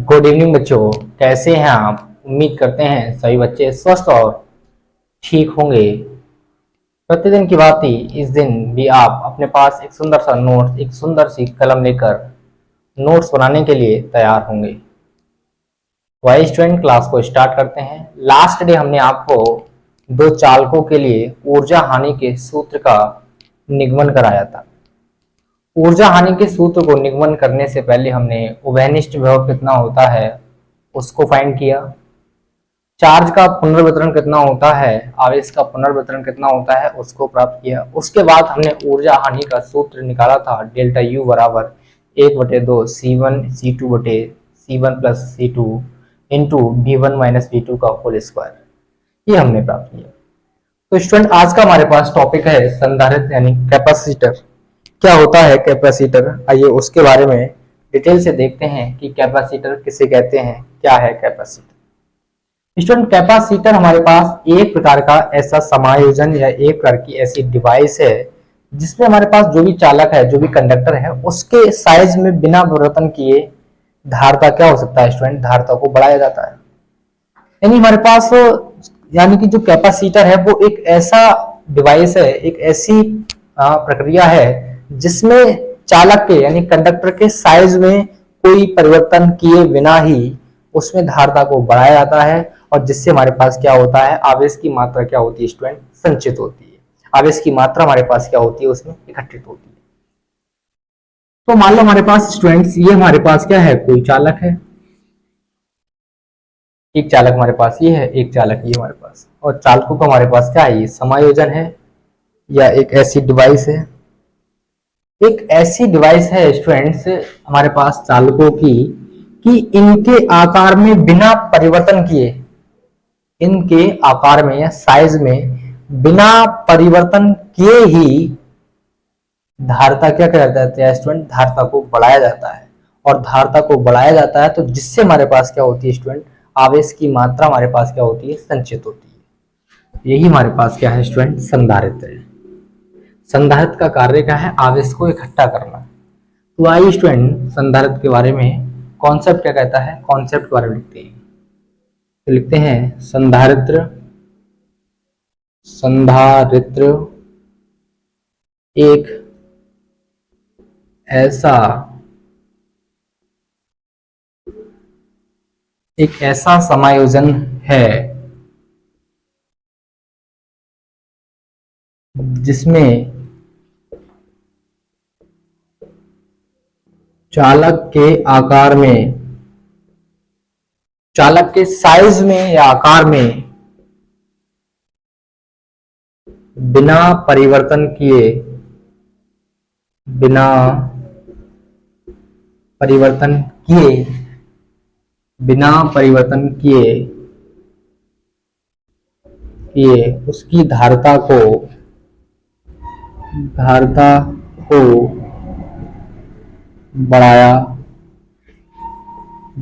Good evening बच्चों। कैसे हैं आप? उम्मीद करते हैं सभी बच्चे स्वस्थ और ठीक होंगे। प्रतिदिन की भांति इस दिन भी आप अपने पास एक सुंदर सा नोट, एक सुंदर सी कलम लेकर नोट्स बनाने के लिए तैयार होंगे। वाइस स्टूडेंट, क्लास को स्टार्ट करते हैं। लास्ट डे हमने आपको दो चालकों के लिए ऊर्जा हानि के सूत्र का निगमन कराया था। ऊर्जा हानि के सूत्र को निगमन करने से पहले हमने उभयनिष्ठ विभव कितना होता है उसको फाइंड किया। चार्ज का पुनर्वितरण कितना होता है, आवेश का पुनर्वितरण कितना होता है उसको प्राप्त किया। उसके बाद हमने ऊर्जा हानि का सूत्र निकाला था, डेल्टा यू बराबर 1/2 C1 plus C2 into V1 minus V2 का होल स्क्वायर। ये हमने प्राप्त किया। तो स्टूडेंट, आज का हमारे पास टॉपिक है संधारित्र यानी कैपेसिटर। क्या होता है कैपेसिटर? आइए उसके बारे में डिटेल से देखते हैं कि कैपेसिटर किसे कहते हैं, क्या है कैपेसिटर। स्टूडेंट, कैपेसिटर हमारे पास एक प्रकार का ऐसा समायोजन या एक प्रकार की ऐसी डिवाइस है जिसमें हमारे पास जो भी चालक है, जो भी कंडक्टर है, उसके साइज में बिना परिवर्तन किए धारता क्या हो सकता है स्टूडेंट, धारता को बढ़ाया जाता है। यानी हमारे पास यानी कि जो कैपेसिटर है वो एक ऐसा डिवाइस है, एक ऐसी प्रक्रिया है जिसमें चालक के यानी कंडक्टर के साइज में कोई परिवर्तन किए बिना ही उसमें धारता को बढ़ाया जाता है, और जिससे हमारे पास क्या होता है, आवेश की मात्रा क्या होती है स्टूडेंट, संचित होती है। आवेश की मात्रा हमारे पास क्या होती है, उसमें एकत्रित होती है। तो मान लो हमारे पास स्टूडेंट्स, ये हमारे पास क्या है, कोई चालक है। एक चालक हमारे पास ये है, एक चालक ये हमारे पास, और चालकों का हमारे पास क्या है, ये समायोजन है या एक ऐसी डिवाइस है। एक ऐसी डिवाइस है स्टूडेंट्स हमारे पास चालकों की कि इनके आकार में बिना परिवर्तन किए, इनके आकार में या साइज में बिना परिवर्तन किए ही धारता क्या किया जाता है स्टूडेंट, धारता को बढ़ाया जाता है। और धारता को बढ़ाया जाता है तो जिससे हमारे पास क्या होती है स्टूडेंट, आवेश की मात्रा हमारे पास क्या होती है, संचित होती है। यही हमारे पास क्या है स्टूडेंट, संधारित्र है। संधारित्र का कार्य क्या है, आवेश को इकट्ठा करना। तो आइए स्टूडेंट, संधारित्र के बारे में कॉन्सेप्ट क्या कहता है, कॉन्सेप्ट के बारे में लिखते हैं। तो लिखते हैं संधारित्र, संधारित्र एक ऐसा समायोजन है जिसमें चालक के आकार में, चालक के साइज में या आकार में बिना परिवर्तन किए, बिना परिवर्तन किए, बिना परिवर्तन किए किए उसकी धारता को बढ़ाया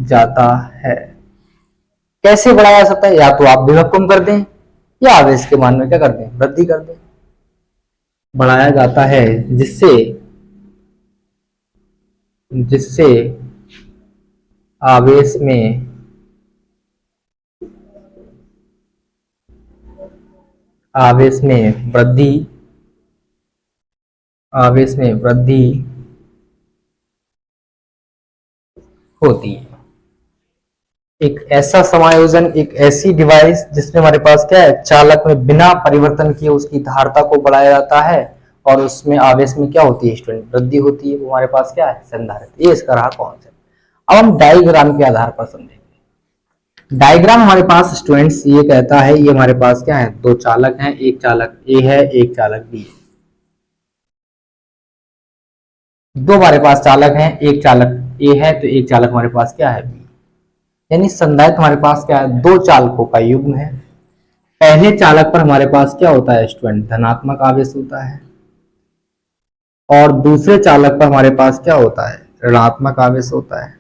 जाता है। कैसे बढ़ाया जा सकता है? या तो आप विभव कम कर दें या आवेश के मान में क्या कर दें, वृद्धि कर दें। बढ़ाया जाता है जिससे आवेश में वृद्धि होती है। एक ऐसा समायोजन, एक ऐसी डिवाइस जिसमें हमारे पास क्या है, चालक में बिना परिवर्तन किए उसकी धारता को बढ़ाया जाता है और उसमें आवेश में क्या होती है स्टूडेंट, वृद्धि होती है। वो हमारे पास क्या है, संधारित्र। ये इसका रहा कॉन्सेप्ट। अब हम डायग्राम के आधार पर समझेंगे। डायग्राम हमारे पास स्टूडेंट्स ये कहता है, ये हमारे पास क्या है, दो चालक हैं, एक चालक ए है, एक चालक बी है। दो हमारे पास चालक हैं, एक चालक ए है तो एक चालक हमारे पास क्या है, बी। यानी संधारित्र हमारे पास क्या है, दो चालकों का युग्म है। पहले चालक पर हमारे पास क्या होता है स्टूडेंट, धनात्मक आवेश होता है, और दूसरे चालक पर हमारे पास क्या होता है, ऋणात्मक आवेश होता है।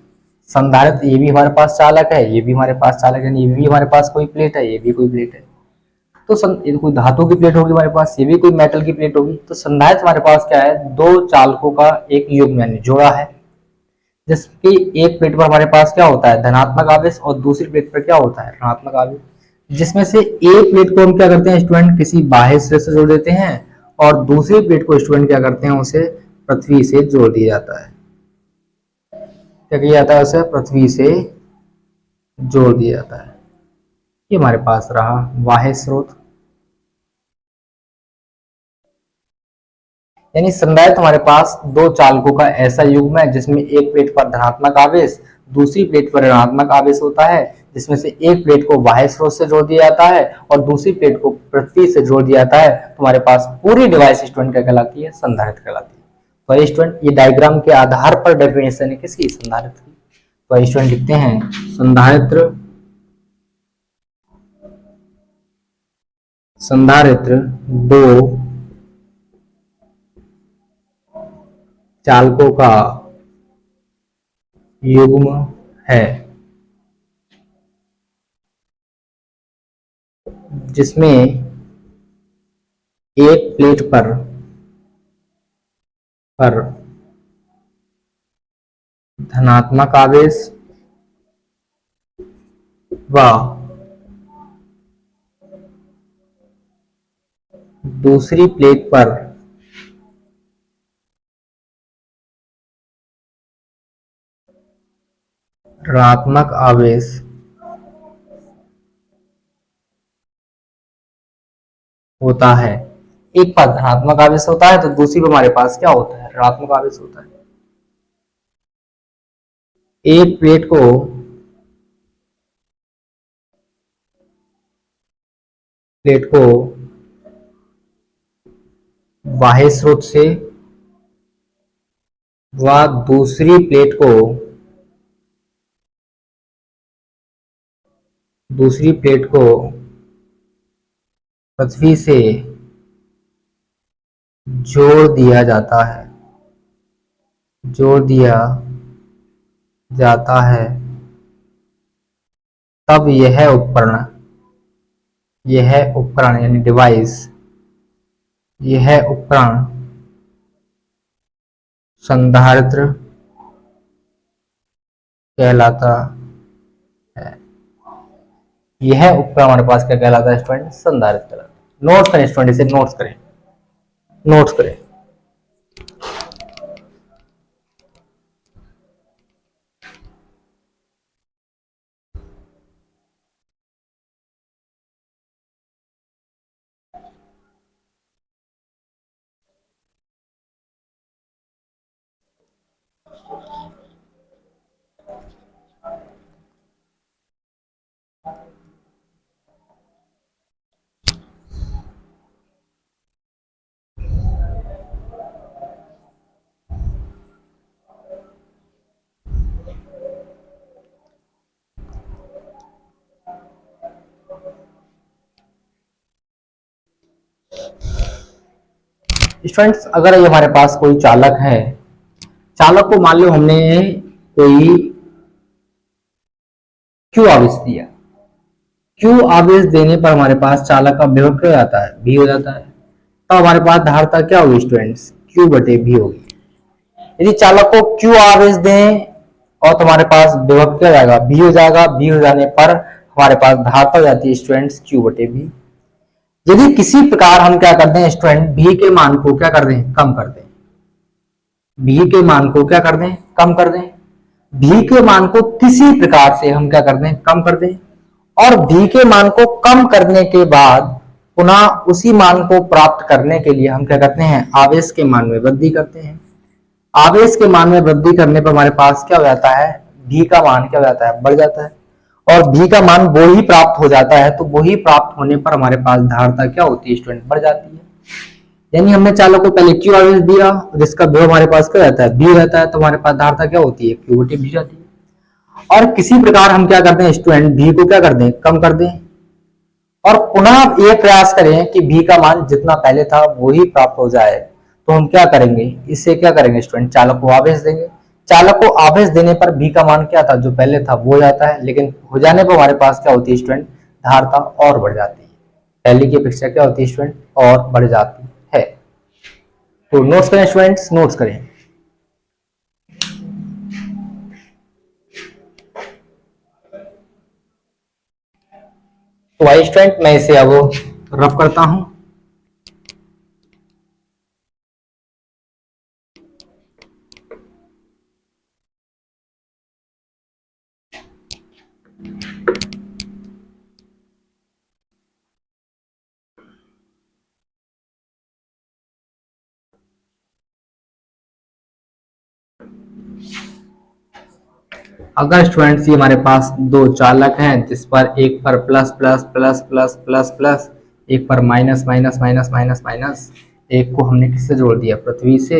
संधारित्र ये भी हमारे पास चालक है, ये भी हमारे पास चालक है, ये भी हमारे पास कोई प्लेट है, ये भी कोई प्लेट है। तो ये कोई धातु की प्लेट होगी हमारे पास, ये भी कोई मेटल की प्लेट होगी। तो संधारित्र हमारे पास क्या है, दो चालकों का एक युग्म यानी जोड़ा है, जिसकी एक प्लेट पर हमारे पास क्या होता है, धनात्मक आवेश, और दूसरी प्लेट पर क्या होता है, ऋणात्मक आवेश। जिसमें से एक प्लेट को हम क्या करते हैं स्टूडेंट, किसी बाह्य स्रोत से जोड़ देते हैं, और दूसरी प्लेट को स्टूडेंट क्या करते हैं, उसे पृथ्वी से जोड़ दिया जाता है। क्या किया जाता है, उसे पृथ्वी से जोड़ दिया जाता है। ये हमारे पास रहा बाह्य स्रोत। यानी संधारित्र हमारे पास दो चालकों का ऐसा युग्म है जिसमें एक प्लेट पर धनात्मक आवेश, दूसरी प्लेट पर ऋणात्मक आवेश होता है, जिसमें से एक प्लेट को बाह्य स्रोत से जोड़ दिया जाता है और दूसरी प्लेट को पृथ्वी से जोड़ दिया जाता है। तो हमारे पास पूरी डिवाइस स्टूडेंट क्या कहलाती है, संधारित्र कहलाती है। तो स्टूडेंट ये डायग्राम के आधार पर डेफिनेशन है किसकी, संधारित्र की। तो स्टूडेंट लिखते हैं संधारित्र, संधारित्र दो चालकों का युग्म है जिसमें एक प्लेट पर धनात्मक आवेश व दूसरी प्लेट पर ऋणात्मक आवेश होता है। एक पर धनात्मक आवेश होता है तो दूसरी पर हमारे पास क्या होता है, ऋणात्मक आवेश होता है। एक प्लेट को बाह्य स्रोत से व दूसरी प्लेट को पृथ्वी से जोड़ दिया जाता है, तब यह उपकरण यानी डिवाइस, यह उपकरण संधारित्र कहलाता है। यह उपकरण हमारे पास क्या कहलाता है स्टूडेंट, संधारित्र कहलाता है। नोट्स करें स्टूडेंट, इसे नोट्स करें। स्टूडेंट्स अगर ये हमारे पास कोई चालक है, चालक को मान लो हमने कोई क्यू आवेश दिया, क्यू आवेश देने पर हमारे पास चालक का विभव क्या हो जाता है, भी हो जाता है। तो हमारे पास धारता क्या होगी स्टूडेंट्स, क्यू बटे भी होगी। यदि चालक को क्यू आवेश दें और तुम्हारे पास विभव क्या जाएगा, भी हो जाएगा। भी हो जाने पर हमारे पास धारता हो जाती है स्टूडेंट्स क्यू बटे भी। यदि किसी प्रकार हम क्या कर दें स्टूडेंट, भी के मान को क्या कर दें, कम कर दें, भी के मान को क्या कर दें, कम कर दें, भी के मान को किसी प्रकार से हम क्या कर दें, कम कर दें, और भी के मान को कम करने के बाद पुनः उसी मान को प्राप्त करने के लिए हम क्या करते हैं, आवेश के मान में वृद्धि करते हैं। आवेश के मान में वृद्धि करने पर हमारे पास क्या हो जाता है, भी का मान क्या हो जाता है, बढ़ जाता है, और भी का मान वो ही प्राप्त हो जाता है। तो वो ही प्राप्त होने पर हमारे पास धारता क्या होती है स्टूडेंट, बढ़ जाती है। यानी हमने चालक को पहले क्यू आवेश दिया जिसका विभव हमारे पास क्या रहता है, भी रहता है, तो हमारे पास धारता क्या होती है, क्यू बटे भी जाती है। और किसी प्रकार हम क्या करते हैं स्टूडेंट, भी को क्या कर दें, कम कर दें, और पुनः ये प्रयास करें कि भी का मान जितना पहले था वो ही प्राप्त हो जाए। तो हम क्या करेंगे, इससे क्या करेंगे स्टूडेंट, चालक को आवेश देंगे। चालक को आवेश देने पर भी का मान क्या था, जो पहले था वो जाता है, लेकिन हो जाने पर हमारे पास क्या होती है स्टूडेंट, धारता और बढ़ जाती है। पहले की अपेक्षा क्या होती है स्टूडेंट, और बढ़ जाती है। तो नोट्स करें स्टूडेंट्स, नोट्स करें। तो वाई स्टूडेंट मैं इसे अब रफ करता हूं। अगर स्टूडेंट्स ये हमारे पास दो चालक हैं जिस पर एक पर plus plus plus plus plus plus, एक पर minus minus minus minus minus, एक को हमने किससे जोड़ दिया, पृथ्वी से,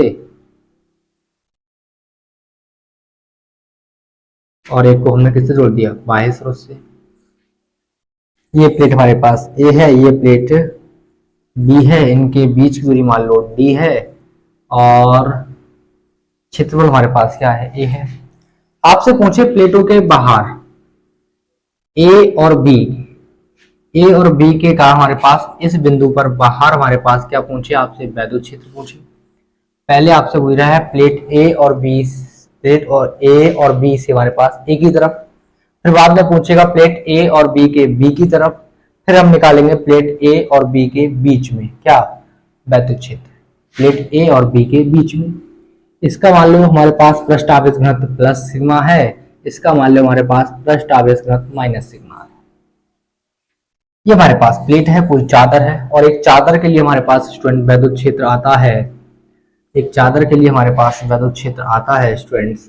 और एक को हमने किससे जोड़ दिया, बाह्य स्रोत से। ये प्लेट हमारे पास ए है, ये प्लेट बी है, इनके बीच की दूरी मान लो डी है, और क्षेत्रफल हमारे पास क्या है, ए है। आपसे पूछे प्लेटों के बाहर ए और बी, ए और बी के कारण हमारे पास इस बिंदु पर बाहर हमारे पास क्या पूछे, आपसे वैद्युत क्षेत्र पूछे। पहले आपसे पूछ रहा है प्लेट ए और बी, प्लेट और ए और बी से हमारे पास ए की तरफ, फिर बाद में पूछेगा प्लेट ए और बी के बी की तरफ, फिर हम निकालेंगे प्लेट ए और बी के बीच में क्या, वैद्युत क्षेत्र, प्लेट ए और बी के बीच में। इसका मान लो हमारे पास पृष्ठ आवेश घनत्व प्लस सिग्मा है, इसका मान लो हमारे पास पृष्ठ आवेश घनत्व माइनस सिग्मा है। ये हमारे पास प्लेट है, कोई चादर है, और एक चादर के लिए हमारे पास स्टूडेंट वैद्युत क्षेत्र आता है, एक चादर के लिए हमारे पास वैद्युत क्षेत्र आता है स्टूडेंट्स,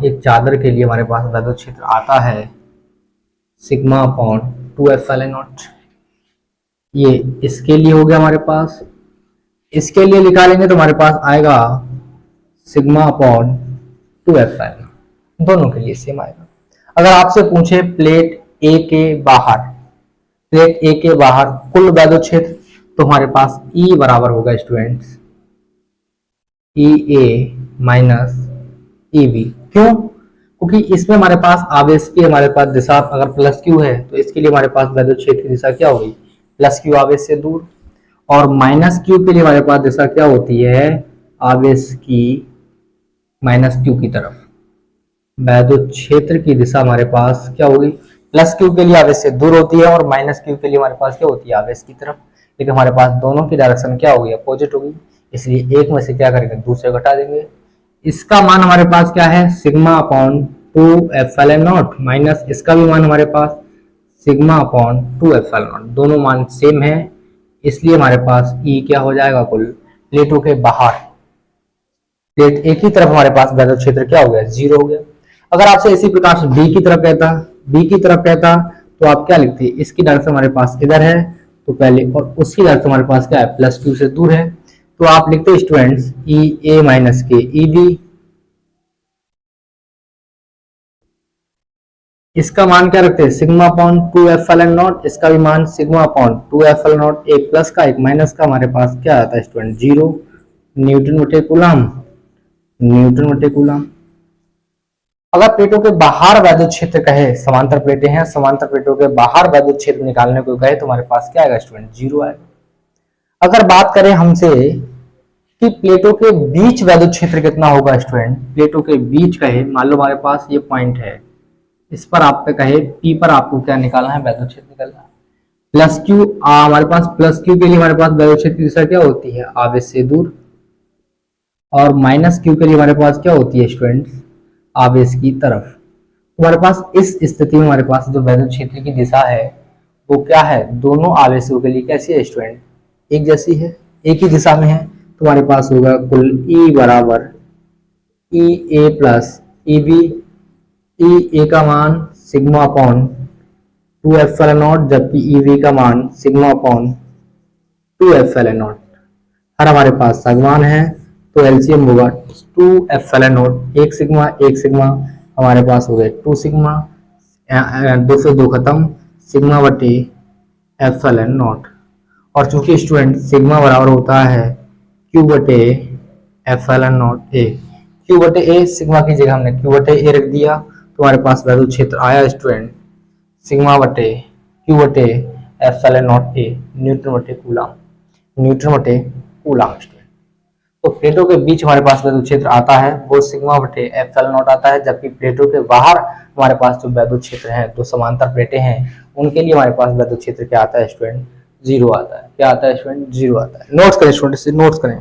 एक चादर के लिए हमारे पास वैद्युत क्षेत्र आता है सिग्मा अपॉन 2 एप्सिलॉन नॉट। ये इसके लिए हो गया हमारे पास, इसके लिए निकालेंगे तो हमारे पास आएगा सिग्मा अपॉन 2 एप्सिलॉन, दोनों के लिए सेम आएगा। अगर आपसे पूछे प्लेट ए के बाहर, प्लेट ए के बाहर कुल वैद्युत क्षेत्र, तो हमारे पास ई बराबर होगा स्टूडेंट्स ई ए माइनस ई बी। क्यों? क्योंकि इसमें हमारे पास आवेश की हमारे पास दिशा अगर प्लस क्यू है तो इसके लिए हमारे पास वैद्युत क्षेत्र की दिशा क्या होगी, प्लस क्यू आवेश से दूर, और माइनस क्यू के लिए हमारे पास दिशा क्या होती है, आवेश की माइनस क्यू की तरफ। वैद्युत क्षेत्र की दिशा हमारे पास क्या होगी, प्लस क्यू के लिए आवेश से दूर होती है, और माइनस क्यू के लिए हमारे पास क्या होती है, आवेश की तरफ। लेकिन हमारे पास दोनों की डायरेक्शन क्या होगी, अपोजिट होगी, इसलिए एक में से क्या करेंगे, दूसरे घटा देंगे। इसका मान हमारे पास क्या है, sigma upon 2 epsilon not, minus इसका भी मान हमारे पास सिग्मा अपॉन 2 एप्सिलॉन नॉट, दोनों मान सेम है, इसलिए हमारे पास ई क्या हो जाएगा, कुल प्लेटों के बाहर प्लेट ए की तरफ हमारे पास वैद्युत क्षेत्र क्या हो गया, 0 हो गया। अगर आपसे इसी प्रकार से बी की तरफ कहता, बी की तरफ कहता तो आप क्या लिखते, इसकी डायरेक्शन हमारे पास इधर है तो पहले, और उसकी डायरेक्शन हमारे पास क्या है, प्लस क्यू से दूर है, तो आप लिखते स्टूडेंट्स ई ए माइनस के ई बी। इसका मान क्या रखते हैं, सिग्मा अपॉन 2 एप्सिलॉन नॉट, इसका भी मान सिग्मा अपॉन 2 एप्सिलॉन नॉट, एक प्लस का एक माइनस का हमारे पास क्या आता है स्टूडेंट, 0 न्यूटन बटे कूलम, न्यूटन बटे कूलम। अगर प्लेटों के बाहर वैद्युत क्षेत्र कहे, समांतर प्लेटें हैं, समांतर प्लेटों के बाहर वैद्युत क्षेत्र निकालने को कहे तो हमारे पास क्या आएगा स्टूडेंट, 0 आएगा। अगर बात करें हमसे कि प्लेटों के बीच वैद्युत क्षेत्र कितना होगा स्टूडेंट, प्लेटों के बीच कहे, मान लो हमारे पास ये पॉइंट है, इस पर आप पे कहे पी पर आपको क्या निकालना है, वैद्युत क्षेत्र निकालना है, प्लस क्यू, हमारे पास प्लस क्यू के लिए हमारे पास वैद्युत क्षेत्र की दिशा क्या होती है, आवेश से दूर, और माइनस क्यू के लिए हमारे पास क्या होती है स्टूडेंट्स, आवेश की तरफ। तो हमारे पास इस स्थिति में हमारे पास जो वैद्युत क्षेत्र की दिशा है वो क्या है, दोनों आवेशों के लिए कैसी है स्टूडेंट, एक जैसी है, एक ही दिशा में है, तो हमारे पास होगा कुल ई बराबर ई ए प्लस ई बी, ई ए का मान सिग्मा अपॉन 2 एप्सिलॉन नॉट, जबकि ई बी का मान सिग्मा अपॉन 2 एप्सिलॉन नॉट। हर हमारे पास सगमान है तो एलसीएम होगा 2 एप्सिलॉन नॉट, एक सिग्मा हमारे पास हो गए 2 सिग्मा, 2 से 2 खत्म, सिग्मा बटे एप्सिलॉन नॉट। और चूंकि स्टूडेंट सिग्मा बराबर होता है क्यू बटे एप्सिलॉन नॉट ए, क्यू बटे ए, सिग्मा की जगह हमने क्यू बटे ए रख दिया तो हमारे पास वैद्युत क्षेत्र आया स्टूडेंट सिग्मा बटे क्यू बटे एप्सिलॉन नॉट ए न्यूटन बटे कूलम, न्यूटन बटे कूलम स्टूडेंट। तो प्लेटों के बीच हमारे पास वैद्युत क्षेत्र आता है वो सिग्मा बटे एप्सिलॉन नॉट आता है, जबकि प्लेटों के बाहर हमारे पास जो वैद्युत क्षेत्र है, जो समांतर प्लेटें हैं, उनके लिए हमारे पास वैद्युत क्षेत्र क्या आता है स्टूडेंट, जीरो आता है। क्या आता है स्टूडेंट, जीरो आता है। नोट्स करें स्टूडेंट, इसे नोट्स करें।